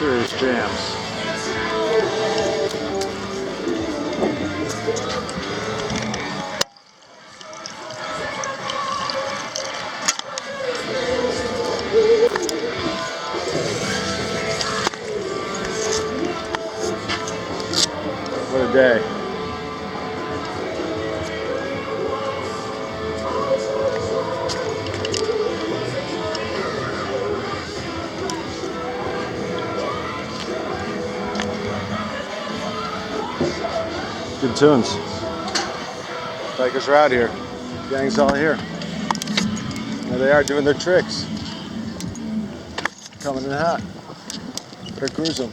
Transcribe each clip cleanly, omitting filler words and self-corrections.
Serious jams. What a day. Good tunes. Bikers are out here. Gang's all here. There they are doing their tricks. Coming in hot. Better cruise them.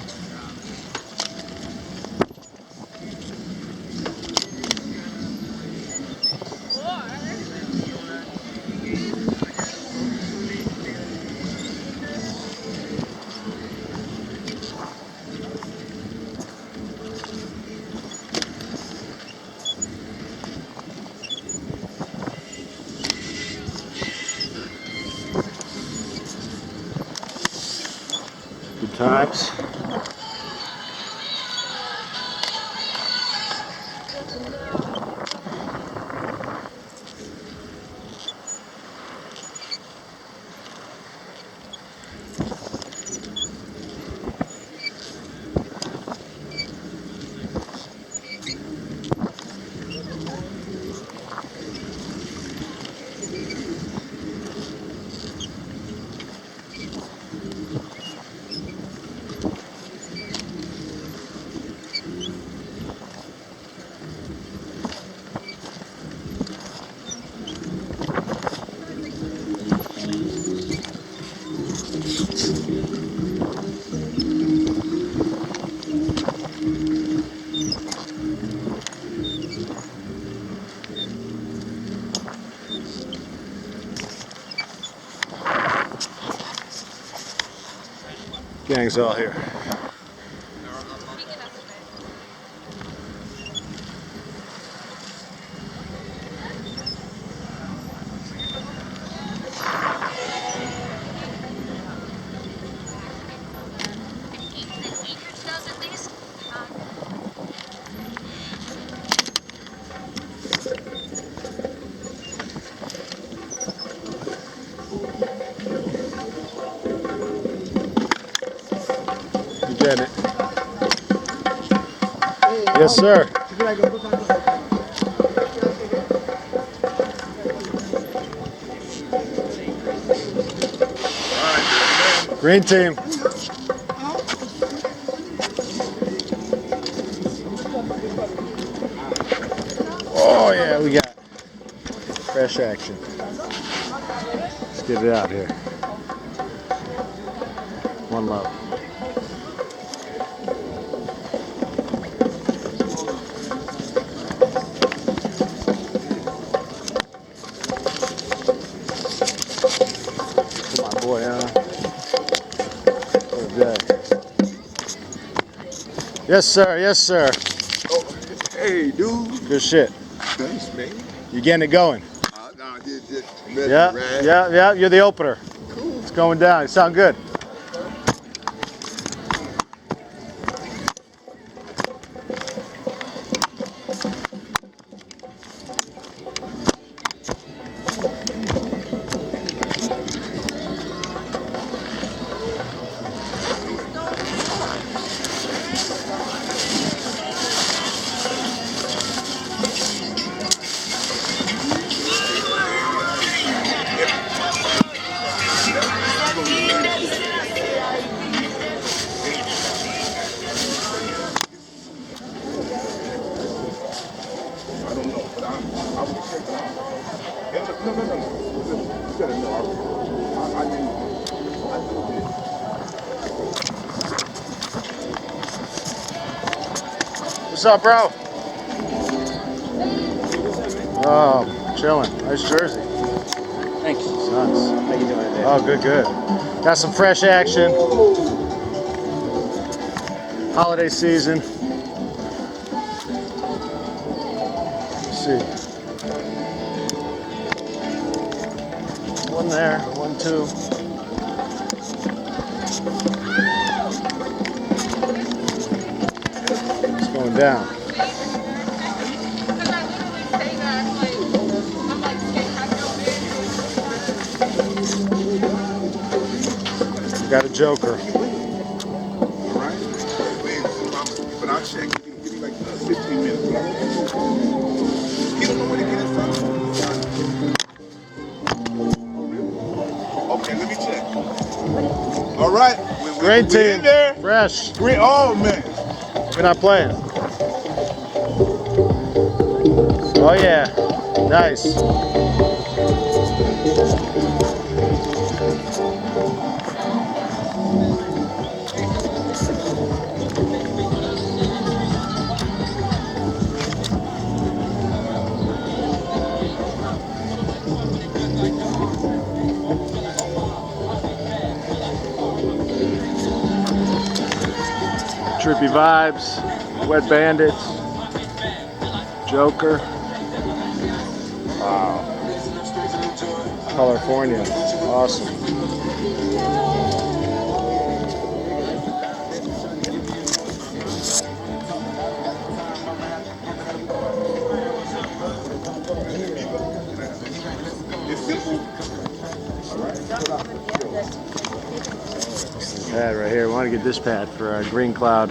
Good times. Gang's all here. You get it. Yes, sir. Green team. Oh yeah, we got fresh action. Let's get it out here. One love. Come on, boy, huh? What a day. Yes, sir. Yes, sir. Oh, hey, dude. Good shit. Thanks, man. You getting it going? No, just Yeah, right? yeah. You're the opener. Cool. It's going down. You sound good. What's up, bro? Oh, chilling. Nice jersey. Thanks. Suns. How you doing today? Oh, good. Got some fresh action. Holiday season. Let's see. One there, 1, 2. down. We got a joker. Alright? But I'll check. Give me like 15 minutes. You don't know where to get it from? Okay, let me check. Alright. Great we team. in there. Fresh. Great. Oh, man. We're not playing. Oh yeah. Nice. Trippy vibes, Wet Bandits, Joker. Wow. California. Awesome. It's simple. Pad right here. We want to get this pad for green cloud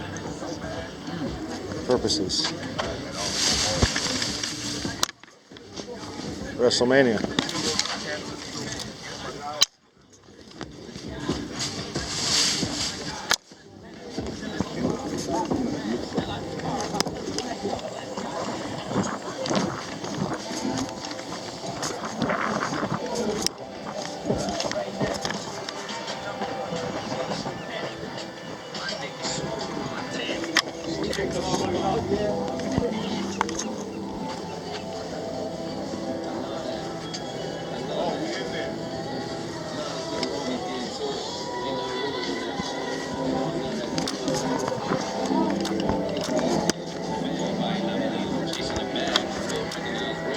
purposes. WrestleMania.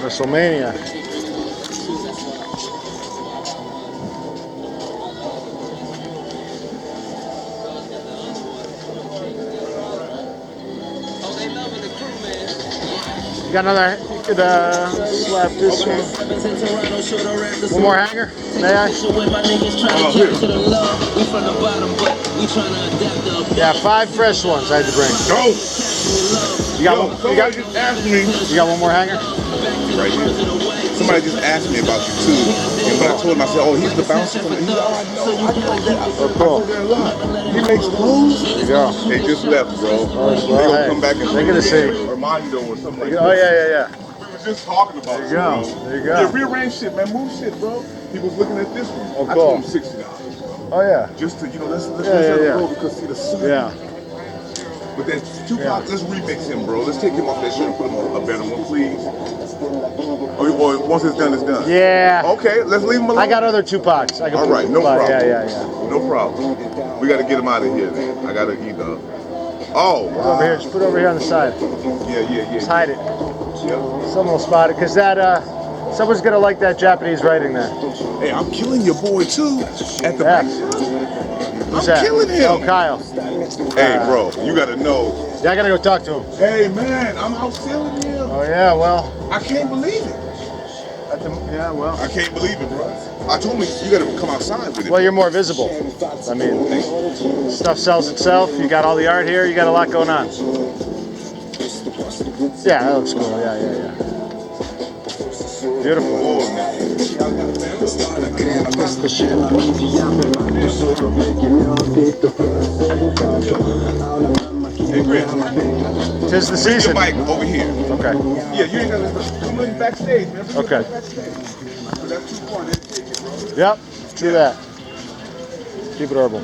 WrestleMania. You got another, you could slap this one. One more hanger, may I? Yeah, 5 fresh ones I had to bring. Go! You got one? Somebody just asked me. You got one more hanger? Right here. Somebody just asked me about you too. And when I told him, I said, oh, he's the bouncer from the I know that. Oh, cool. There a lot. He makes clothes. There you go. They just left, bro. Well, They gonna hey, come back and they're gonna see. Armando or something like that. Oh, yeah. We were just talking about There you go. bro. There you go. Yeah, rearrange shit, man. Move shit, bro. He was looking at this one. Oh, I cool. told him $60. Oh, yeah. Just to, let's Yeah, let yeah. him go because see the sun. Yeah. But then Tupac, let's remix him, bro. Let's take him off that shit and put him on a better one, please. Or once it's done, it's done. Yeah. Okay, let's leave him alone. I got other Tupacs. I can All right, no buy. problem. Yeah. No problem. We got to get him out of here, then. I got to either. Oh. Put it over here. Just put it over here on the side. Yeah. Just hide it. Yeah. Someone will spot it, because that, someone's gonna like that Japanese writing there. Hey, I'm killing your boy too at the Yeah. bike shop. Who's I'm that? killing him. Oh, Kyle. Hey, bro, you got to know. Yeah, I gotta go talk to him. Hey, man, I'm out selling him. Oh, yeah, well. I can't believe it. Yeah, well. I can't believe it, bro. I told him you got to come outside with it. Well, you're more visible. I mean, stuff sells itself. You got all the art here. You got a lot going on. Yeah, that looks cool. Yeah. Beautiful. Oh, man. That's the shit. Hey, Grant. Tis the Your season. mic over here. Okay. Yeah, you ain't got to come in backstage, man. Okay. Backstage. But that's too far. Let's take it, bro. Yep. True that. Keep it herbal.